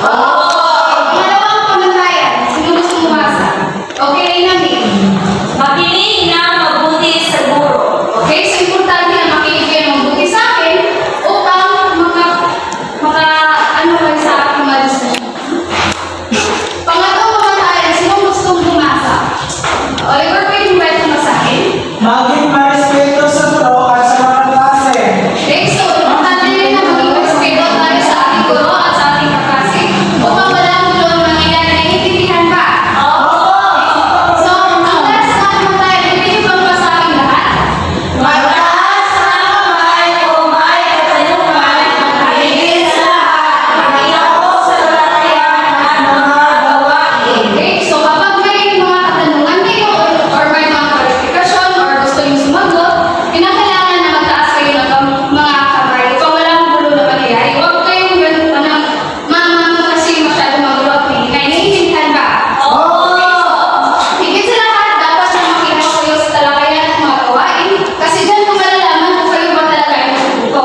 Pangalawang pamantayan. Sino gusto umasa? Okay, Reyna May. Makinig na mabuti sa guro. Okay, so importante na makinig kayo mabuti sa akin upang ano kayo sa aking mga diskusyon. Pangatlong pamantayan. Sino gustong umasa? Oliver, pwede ba ito sa akin? Maging marespeto sa guro at sa mga klase. Okay, so importante rin na maging respeto tayo sa ating guro at sa ating kaklase upang walang gulo ang mangyayari. Naiintindihan ba? So, ang last na pamantayan, pwede niyo bang basahin lahat? Mataas na kamay o may katanungan, higit sa lahat, makiako sa talakayan at mga gawain. Okay, so kapag may mga katanungan kayo or may mga clarification or gusto yung sumagot, kinakailangan na magtaas kayo ng mga kamay upang walang gulo na mangyayari. Huwag kayong ganun pa ng kasi masyado magulo at maingay. Naiintindihan ba? Higit sa lahat, dapat na makinig kayo sa talakayan at mga gawain kasi dyan ko malalaman kung kayo ba talaga ay natututo.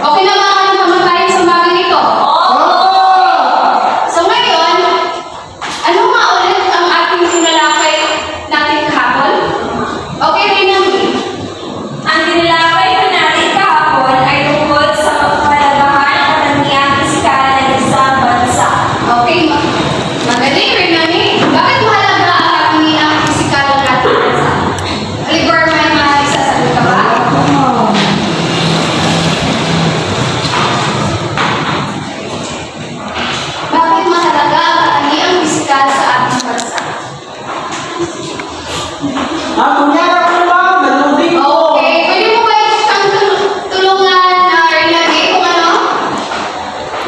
Okay na ba ang pamantayan sa bagay nito? So ngayon, ano nga ulit ang ating sinalakay natin kahapon? Okay, Reyna May. Ang tinilakay po natin kahapon ay tungkol sa kahalagahan at katangiang pisikal ng isang bansa. Okay, magaling, Reyna May. Bakit mahalaga ang katangiang pisikal ng ating bansa? Oliver, may mga isasagot ka ba? Bakit mahalaga ang katangiang pisikal sa ating bansa? Kunyari ako lang, nalubig ko. Okay, pwede mo ba siyang tulungan na Reyna May kung ano?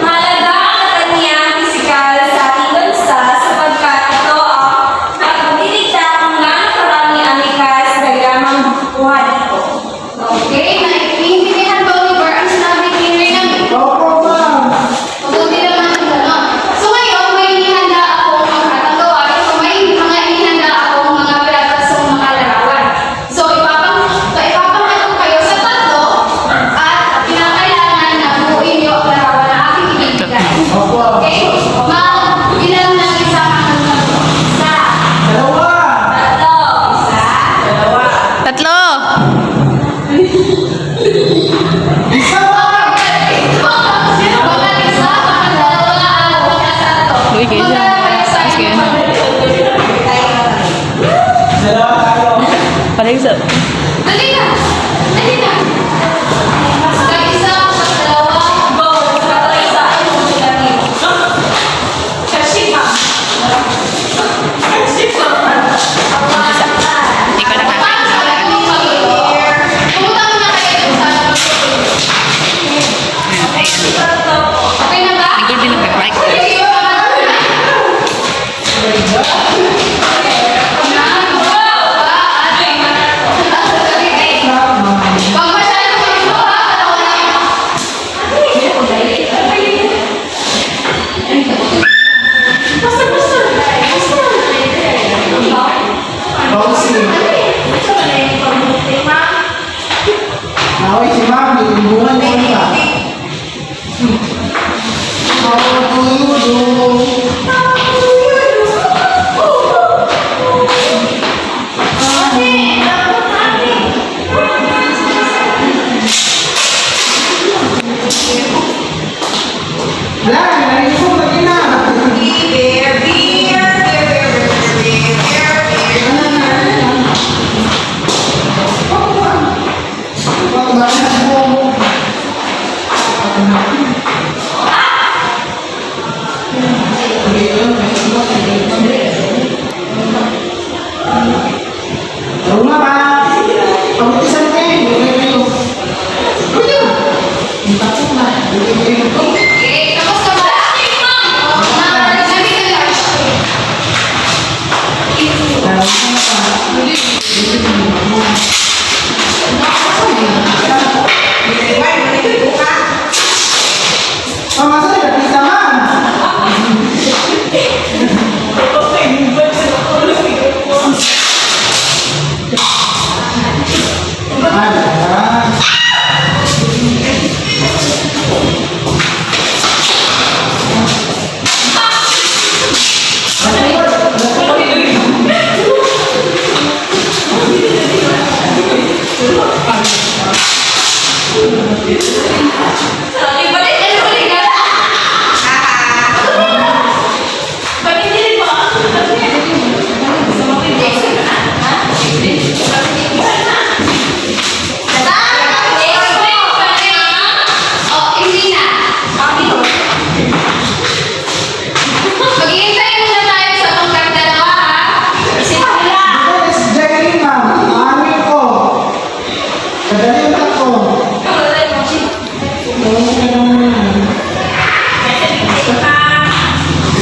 Mahalaga ang katangiang pisikal sa ating bansa sapagkat ito ang pagdilikta kung gaano karami ang likas na lamang buhay dito. Okay, naiintindihan ba, Oliver, ang sinabi ni Reyna May? Opo, ma'am. Mabuti naman ang gano'n. So ngayon, may inihanda akong mga gawain. So may mga inihanda akong mga piratasong mga larawan. So ipapakita ko kayo sa tatlo at kinakailangan na buuin niyo ang larawan na aking ibibigay. Opo. Okay? Bilang ng isa hanggang tatlo. Isa. Dalawa. Tatlo. Isa. Dalawa. Tatlo! Isa pa. Uy, kayo dyan. Mas kayo na. Dalawa tayo. Paling sa... Dali na! Dali na! Basta isa, basta dalawa. Go. Basta isa. Ano mo sila niyo?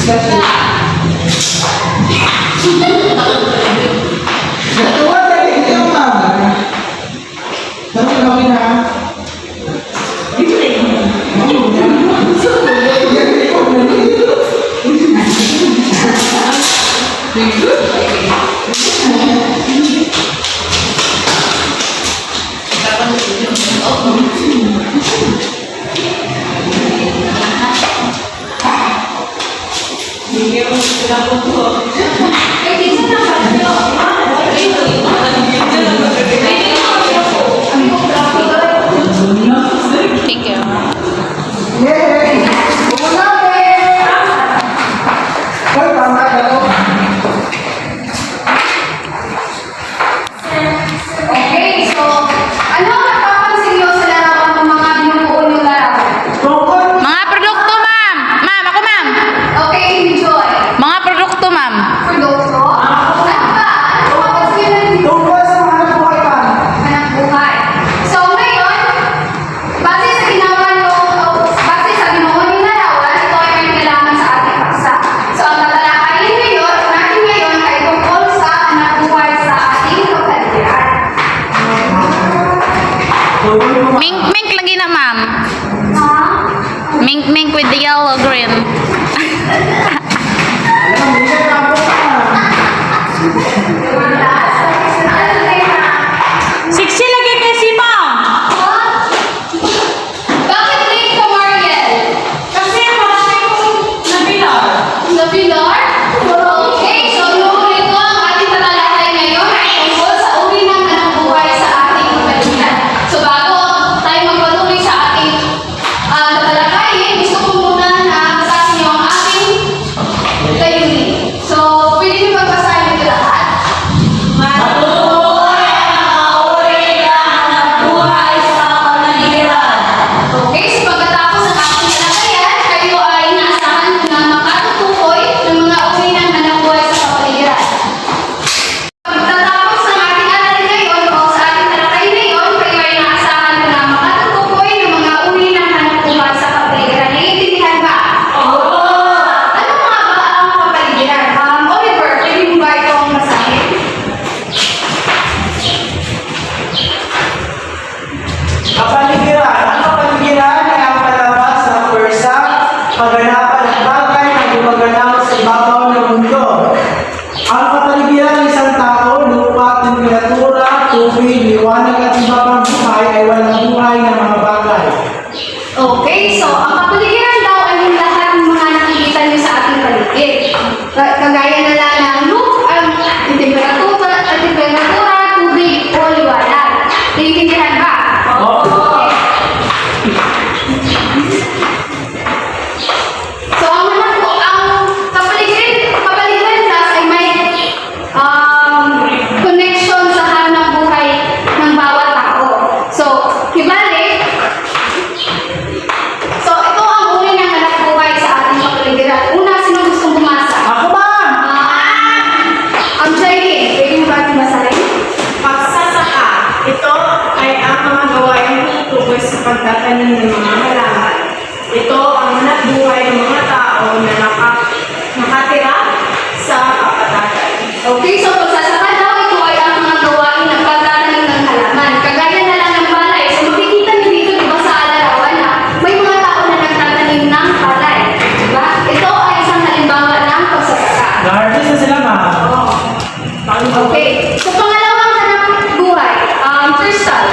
Discussion. Natuwa tayo, hindi ako mama. Tanong kami na. Thank you. Yay! Una Hoy, tama ka to. Okay, so, ano ang napapansin niyo sa larawan ng mga binubuo niyong larawan? Tungkol Mga produkto, ma'am. Ma'am, ako, ma'am. Okay, enjoy. Mga produkto, ma'am. Produkto? Ano ba? Ano mapansin niyo ng tungkol sa mga buhay pa. anak buhay? So, ngayon, base sa ginawa niyo, base sa binuo niyong larawan, ito ay may kinalaman sa ating paksa. So, ang tatalakayin natin ngayon ay tungkol sa anak buhay sa ating kapaligiran. Mink, mink lagi na, ma'am. Ha? Mink, mink with the yellow green. Alam, hindi ka tapos na. Siksi lagi kasi, ma'am. Bakit late ka, Mariel? Kasi marami kong nabilar. Nabilar? Okay, so yung ito ang ating tatalakay ngayon ay tungkol sa uri ng anak buhay sa ating kapaligiran. So bago tayo magpatuloy sa ating tatalakayin, gusto ko muna na basahin niyo ang ating layunin. So, pwede niyo magbasahin ito lahat? Okay, so pagkatapos ng ating talakayan, kayo ay inaasahan na makatutukoy ng mga uri ng anak buhay sa kapaligiran. Pagkatapos ng ating aralin ngayon o sa ating talakayan ngayon, kayo ay inaasahan na makatutukoy ng mga uri ng anak buhay sa kapaligiran. Naiintindihan ba? Oo! Ano nga ba ang kapaligiran? Oliver, pwede mo ba itong basahin? Kapaligiran. Ang kapaligiran ay ang palabas ng pwersa, kaganapan ng bagay na gumaganap sa ibabaw ng mundo. Ang kapaligiran ng isang tao, lupa, temperatura, tubig, liwanag at iba pang buhay ay walang buhay na mga bagay. Okay, so ang kapaligiran daw ay yung lahat ng mga nakikita niyo sa ating paligid. Kagaya na lang ng temperatura, tubig, o liwanag. Naiintindihan ba? Okay. So ang kapaligiran class ay may connection sa hanap buhay ng bawat tao. So, hibalik, so, ito ang uri ng anak buhay sa ating kapaligiran. Una, sino gustong bumasa? Ako ba? Ang Jailin, pwede mo ba natin basahin? Pagsasaka. Ito ay ang mga gawain tungkol sa pagtatanim ng mga halaman. Ito ang hanap buhay ng mga tao na nakatira sa kapatagan. Okay, so pagsasaka daw, ito ay ang mga gawain ng pagtatanim ng halaman. Kagaya na lang ng palay. So, makikita niyo dito, di ba, sa larawan na may mga tao na nagtatanim ng palay. Diba? Ito ay isang halimbawa ng pagsasaka. Na-artist na sila, ma. Okay. So, pangalawang hanap buhay, crystal.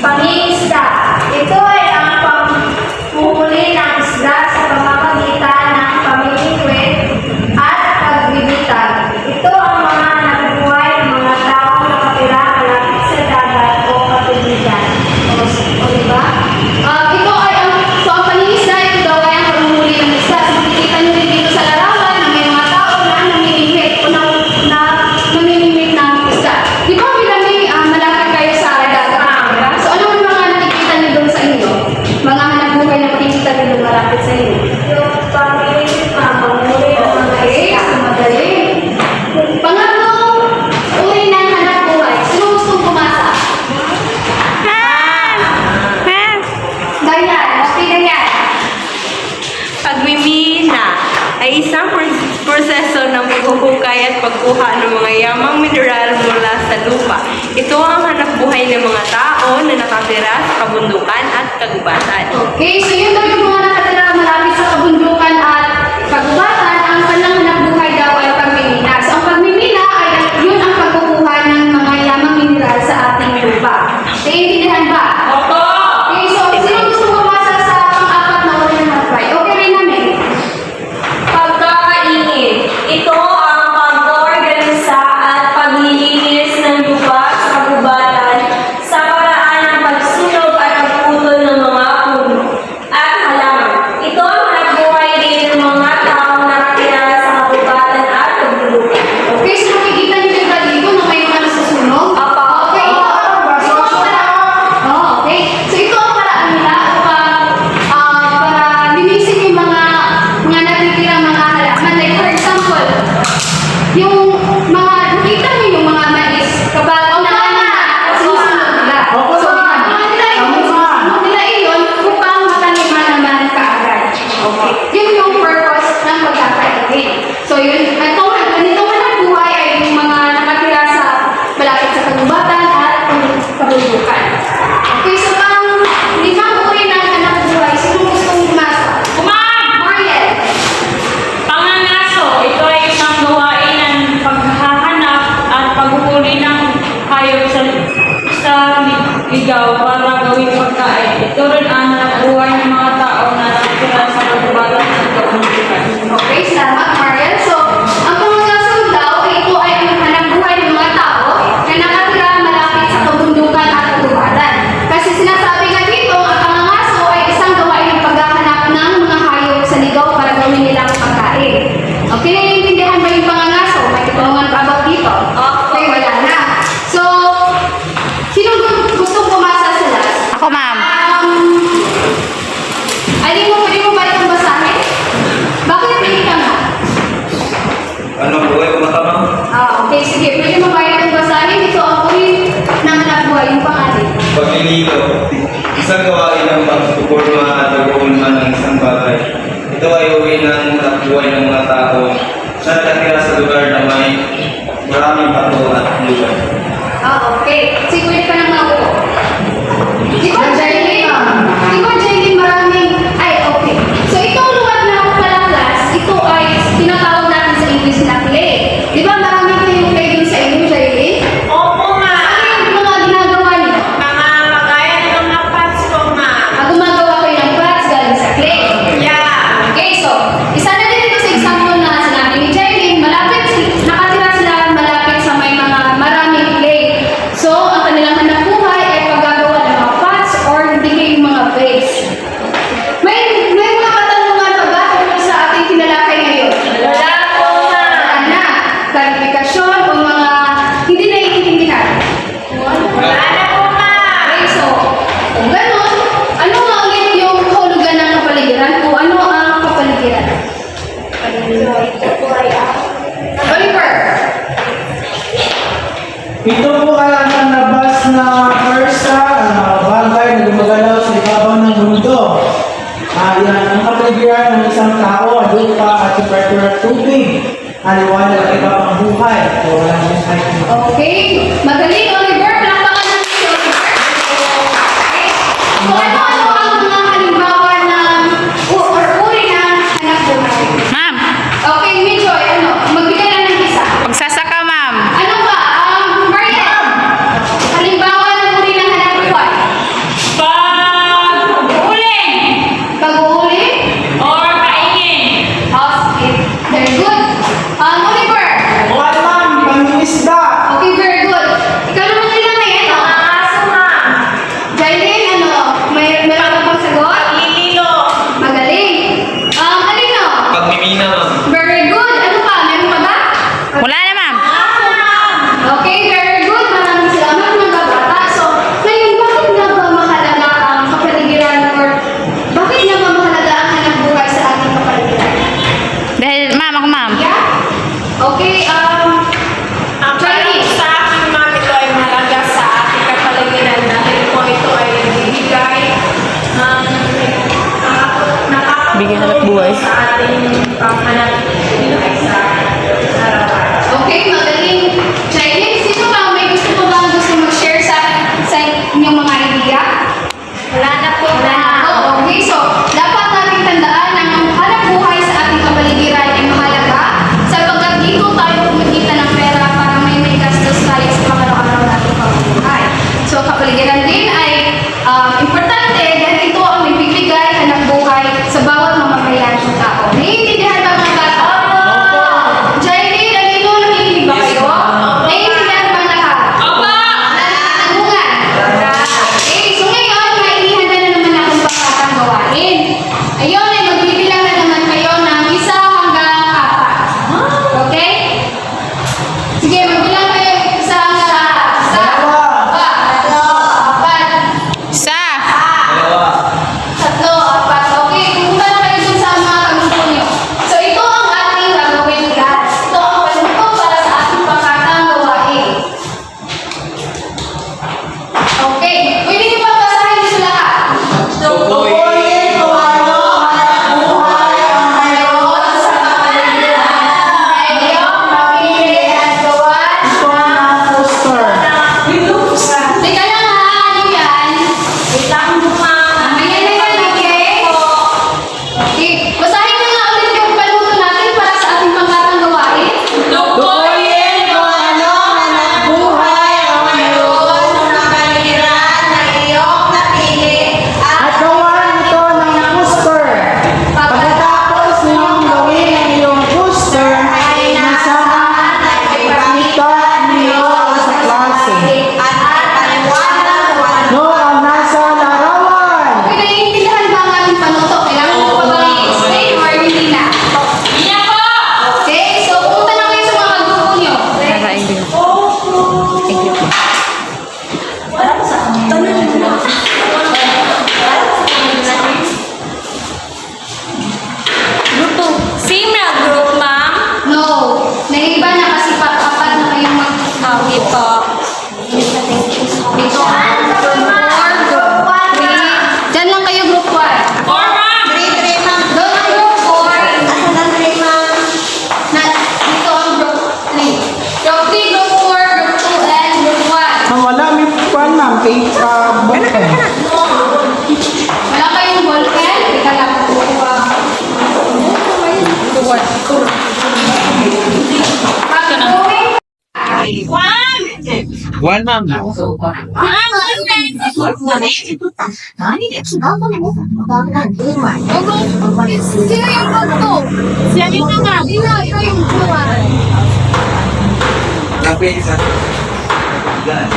Pangingisda. Ito ay ang panghuhuli ng isda sa pamamagitan ng pamimigwit at pagbibitag. Ito ang mga nabubuhay ng mga taong nakatira malapit sa dagat o katubigan. O, diba? Ito ay ang paningisda, ito daw ay ang pagmumuli ng isda. So, makikita niyo din dito sa larawan na may mga tao na namimigwit o namimigwit ng isda. Di ba, malapit kayo sa dagat? Diba? So, ano yung mga nakikita niyo doon sa inyo? Mga hanap buhay na makikita niyo doon malapit sa inyo? Yung pamimigwit ng mga Okay, isda. so magaling. Pangatlong uri ng hanap buhay. Sino gustong pumasa? Ganyan, okay na yan. Pagmimina. ay isang proseso ng paghuhukay at pagkuha ng mga yamang mineral mula sa lupa. Ito ang hanapbuhay ng mga tao na nakatira sa kabundukan at kagubatan. Okay, so yun daw yung mga nakatira malapit sa kabundukan at kagubatan, ang kanilang hanapbuhay daw ay pagmimina. So ang pagmimina ay yun ang pagkukuha ng mga yamang mineral sa ating lupa. Naiintindihan ba? Opo! Okay, so sino gusto pumasa sa pang-apat na uri ng hukay? Okay rin namin. Pagkakaingin. Ito ang pag-organisa at paglilinis ng lupa sa kagubatan sa paraan ng pagsunog at pagputol ng mga puno at halaman. Ito ang hanapbuhay din ng mga taong nakatira sa kagubatan at pagbulukan. Okay, so makikita niyo ba dito na may mga nasusunog? Apa. Okay, ito ang paraan. Oh, okay. So ito ang paraan nila para linisin yung mga natitirang mga halaman. Like for example, yung mga, nakita niyo yung mga mais kapag sinusunod nila. Opo, So, ma'am. ano nila yun? Sinusunod nila yun upang mataniman naman kaagad. Okay. Yun yung purpose ng pagkakaingin. So, yun, ganito hanap buhay ay yung mga nakatira sa malapit sa kagubatan at kabundukan. Okay, so limang uri ng hanap buhay. Sino gustong umasa? Mariel. Pangangaso, ito ay isang gawain ng paghahanap at paghuhuli ng hayop sa ligaw para gawing pagkain. Ito rin ang buhay ng mga tao na nakatira sa kagubatan at kabundukan. Okay, salamat Mariel. So, ang pangangaso daw ay ito ay ang hanap buhay ng mga tao na nakatira malapit sa kabundukan at kagubatan. Kasi sinasabi nga dito, ang pangangaso ay isang gawain ng paghahanap ng mga hayop sa ligaw para gawin nilang pagkain. Okay, naiintindihan ba yung pangangaso? May katanungan pa about dito? Okay, wala na. So, sino gusto pumasa sa last? Ako, ma'am. Alin mo, pwede mo ba itong basahin? Bakit hindi ka nga? Ano buhay ko matamang? Okay, sige. Pwede mo ba itong basahin? Ito ang uri ng hanap buhay, yung pangalan. Pagliligaw. Isang gawain ng pagsuporma at pag-uulma ng isang bagay. Ito ay uwi ng buhay ng mga tao na nakatira sa lugar na may maraming pato at lugar. Okay. Sige, pwede ka nang maupo. Di ba, Jailin? Di ba, Jailin, maraming... Ay, okay. So, itong lugar na pala class, ito ay tinatawag natin sa English na clay. Di ba, maraming kayong clay dun sa inyo, Jailin? Opo, ma! Ano yung mga ginagawa niyo? Mga kagaya ng mga pots ko, ma. Gumagawa kayo ng pots galing sa clay. Yeah! Okay, so, isa na din ito sa example na sinabi ni Jailin, nakatira sila malapit sa may mga maraming clay. So, ang kanilang hanap buhay ay paggagawa ng mga pots or bigay yung mga vase. May mga katanungan pa ba tungkol sa ating kinalakay ngayon? Wala po, ma. Wala na. Klarifikasyon o mga hindi naiintindihan? Wala na po, ma. Okay, so, kung gano'n, ano nga ulit yung kahulugan ng kapaligiran o ano ang kapaligiran? Oliver! Ito po ay ang nabas na persa, bagay na gumagalaw sa ibabaw ng mundo. Yan ang kapaligiran ng isang tao, lupa at temperature at tubig. Aliwanag at iba pang buhay. So, walang buhay. Okay, magaling Oliver, palakpakan natin si Oliver. Okay. So ano-ano ang mga halimbawa ng or uri ng hanap buhay? Ma'am, Okay, Mijoy, magbigay lang ng isa. pagsasaka, ma'am. Ano ba? Mariel, halimbawa ng uri ng hanap buhay? Pag-uling Pag-uuli? or kaingin. Okay, very good. Oliver, Wala ma'am, pangingisda. okay, very good. Ikaw naman buhay sa ating panghanap buhay sa harapan. Okay, magaling. Chinese, sino ba may gusto mo bang gusto mag-share sa inyong mga idea? Wala na po na. Okay, so dapat nating tandaan na ang hanap buhay sa ating kapaligiran ay mahalaga sapagkat dito tayo kumikita ng pera para may gastos tayo sa pang-araw-araw nating pamumuhay. So kapaligiran din ay importante dahil ito ang magbibigay hanap buhay sa bawat mamamayan ng tao. Naiintindihan ba mga bata? Jailin, nandito nakikinig ba kayo? Naiintindihan ba lahat? Tanungan. Okay, so ngayon, maihihanda na naman akong pakatang gawain. Ayun, ay magbibilang na naman kayo ng 1 hanggang 4. Okay? Sige, magbilang kayo 1 hanggang 4. 1, 2, 3, 4. Dalawa. 3, 4. Okay, pumunta na kayo dun sa mga kamungko nyo. So, ito ang ating gagawin, guys. Ito ang panunto para sa ating pakatang gawain. Okay, pwede niyo pa basahin sa lahat. Tukuyin kung ano hanap buhay ang mayroon sa kapaligiran. Ngayong mapili at gawan. Ito ang poster. Teka lang ha, ano yan? Ayan na yan, okay? Okay, basahin niyo nga ulit yung panuto natin para sa ating pakatang gawain. Tukuyin kung ano hanap buhay ang mayroon sa kapaligiran na iyong napili at gawan ito ng poster. Pagkatapos niyong gawin ang iyong poster, ay nasamahan at ipakita niyo sa klase. No, ang nasa larawan. Okay, naiintindihan ba ang ating panuto? Kailangan mo pa bang i-explain or hindi na? Okay, so pumunta na kayo sa mga grupo nyo. Same na group, ma'am. No, naiba na kasi apat na kayong mag-group. Okay po. Dito, group 4, group 3. Diyan lang kayo group 1. Doon ang group 4. Dito ang group 3. Group 3, group 4, group 2, and group 1. Ang wala, may kwan ma'am, ballpen. Wala kayong ballpen? Teka lang. One ma'am. Sino yung group 2? Sino yung nga? Sino yung group 1? Kapit isa. Yan.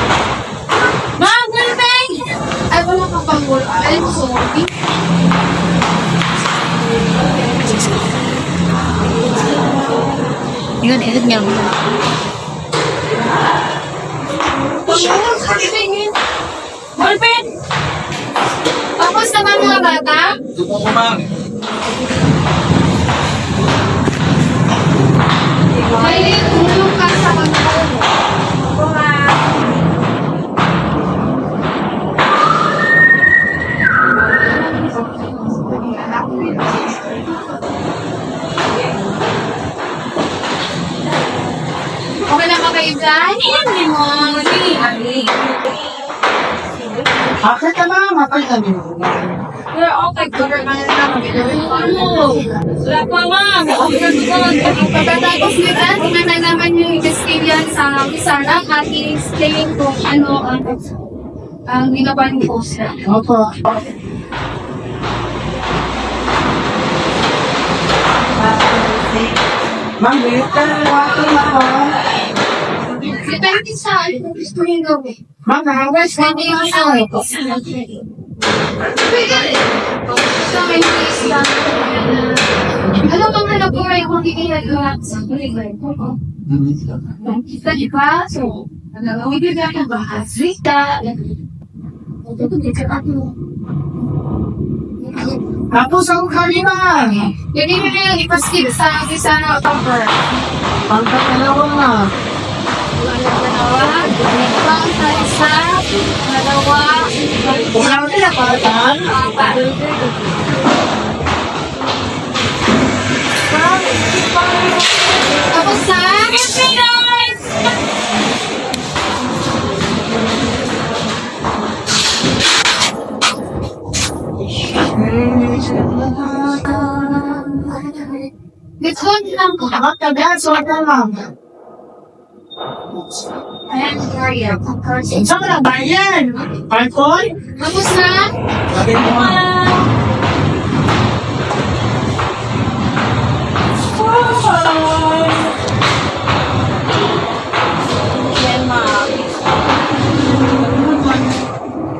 Ay, wala ka pang ballpen. Ay, sorry. Ballpen! Tapos na ba mga bata? Tupo ko ma'am. Maylin, umulong ka sa pagkakas. Okay na ba kayo dyan? Hindi mo. Akit ka ma'am, akit ka ma'am. You're okay. Cover ka na lang. Pagkatapos nito, tingnan naman yung experience sa Sarah at i-explain kung ano ang ginawa ng poster. Opo. Ma'am, wait ka na walking ako. Depende sa ano gusto nyo gawin. Ma'am, Where's hindi yung sa So, may case lang. Ano bang hanap buhay kung hindi kayo nagawa sa kuligan? Kita di ba? So, bibigyan ka ba? Rita. tapos ako kanina. Hindi mo na yung ipaskip sa isa na cover. Pagkakalawa na. Dalawa. Ibang sa isa. Dalawa. Kung ano pinapatan, Apat. Let's go lang po. Dapat ka dyan, suwag ka lang. Ayan, sorry. Saan ka na ba yan? Alcohol? Tapos na? Sabi mo nga.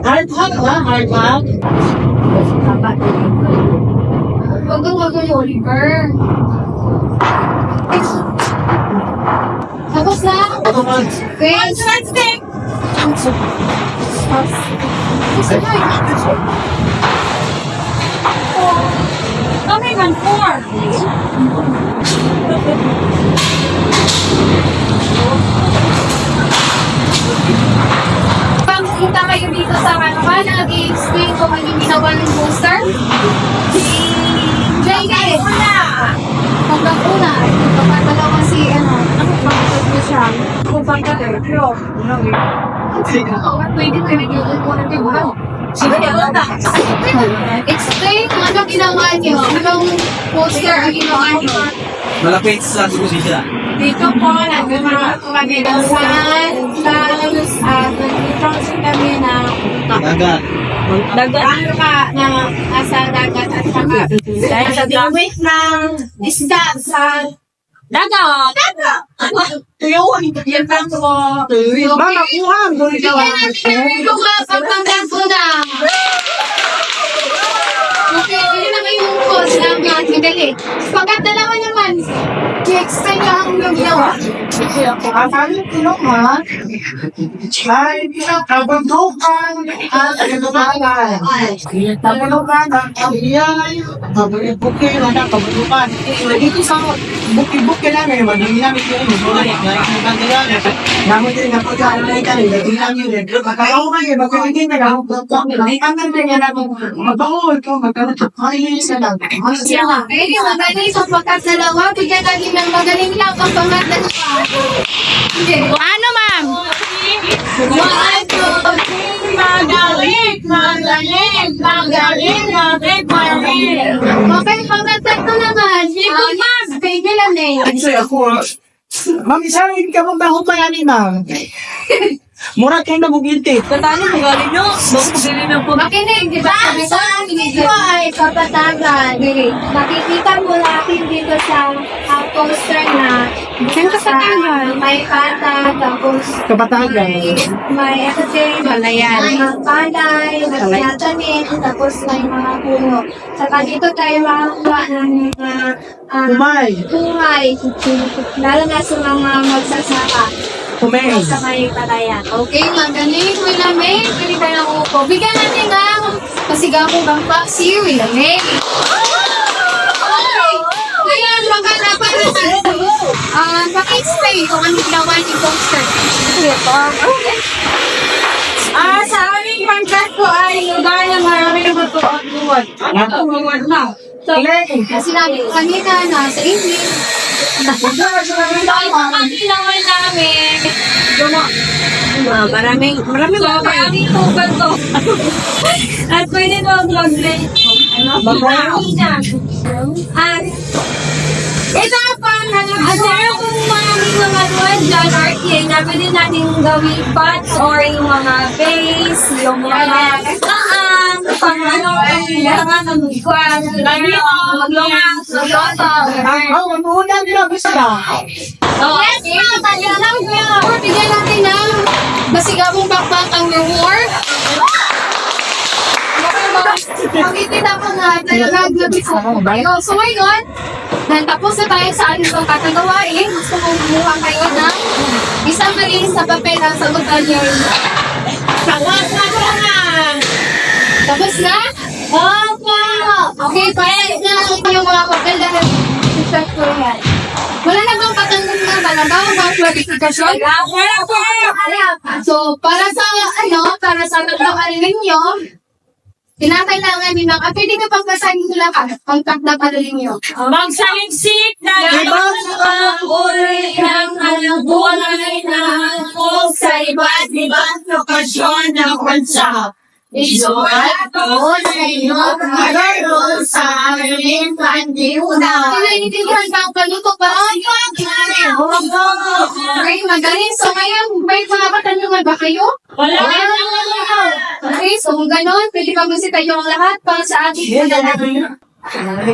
Hard hack ba? Hard hack? Wag ang Oliver. Tapos na? Ako man. Wait. Tapos na. Kami man 4. Pag punta kayo dito sa Manama, nag-i-explain ko kung yung ginawa ng booster. JK! Hanggang una, kapatalawa si pagkakot mo siya. Kung pagkakot mo. Pwede ko yung muna din mo. Explain kung ano ginawa niyo. Anong poster ang ginawa niyo. Malapit sa sukusisya. Dito po, nagmamagalasan sa nag-crossing kami na Dagat. ano ka na nasa dagat at saka sa limit ng isda sa dagat. Tuyawan. Yan lang po. Mama, kuha. Bigyan natin kung mapagpanggan po na. Okay, yun na yung cause ng mga madali. Pagkat dalawa naman, i-explain lang yung ginawa. Akala ko naman, ay kabundukan at kagubangan. Kabundukan at kabiyay, kabundukin at kabundukan. Dito sa buki-buki namin, madami namin yun. Namun din na pagkakaroon ka rin, hindi namin yun. Magkakaroon kayo, magkakaroon ka lang. Ang ganda niya namin, magkakaroon ko, magkakaroon ko. Ay, isa lang. Pwede magaling sa pagkat dalawa, bigyan natin ng magaling lang ang pangatlan pa. Hindi. Ano, ma'am? Okay, pangatlan ko naman. Pwede lang eh. Actually, ako, ma'am, isa rin ka mong bahong mayanin, ma'am. Mura kayo nabuginti. Katano mo galing nyo? Bakit na po? Makinig, di ba? Sabi ko, ito ay kapatagan. Makikita mo natin dito sa poster na may pata, tapos may Palayan. palay, may tanim, tapos may mga puno. Saka dito tayo makakuha ng mga kumay, lalo na sa mga magsasaka. Sa may palayan. Okay, magaling mo namin. Pwede tayo ng upo. Bigyan natin ng pasigaw bang paksiw. Ilamin. Ngayon, magkanapan natin. Paki-explain kung ano ginawa ni poster. Sa aming pangkat ko ay lugar na marami na matutuan. Natutuan na. So, Kasi namin kanina na sa English. ang kailangan namin, maraming tubig to. At pwede to mag-rate. At ito pa na meron kung mga tuwan dyan, RTA, namin din natin gawin pots or yung mga base, yung mga kaan, pang ano, kailangan ng kwan, maglungang, Yes, ma'am. Bigyan natin ng masigabong bakbak ang reward. Pag-itin ako nga tayo naglabit sa kayo. So ngayon, tapos na tayo sa ating pang kakagawain. Gusto kong kumuha kayo ng isang malinis na papel na sagutan niyo. Tapos na? Opo! Okay, pahit na yung mga papel dahil i-check ko yan. Wala na bang patanggap na talaga about verification? Wala po! So, para sa tatlong ninyo, kinakailangan din ng, pwede ka pang basahin ko lang ang tatlong ninyo. Magsaliksik na Ibang mga uri ng buhay na hangkong sa iba't ibang lokasyon ng bansa. Isulat ko sa inyo magaro sa aming pandiuna. Naiintindihan ba ang paluto pa? Okay, magaling. So ngayon, may mga katanungan ba kayo? Wala. Okay, so kung ganon, pwede ba bisita yung lahat para sa ating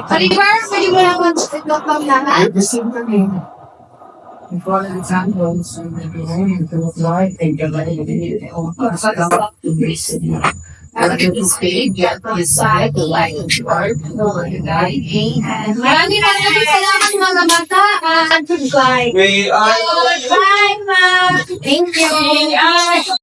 Palibar, pwede mo lang mag-itlog pang lahat? For example, some people who fly and get ready to be Maraming salamat mga bata at goodbye. We are Bye, ma'am. Thank you.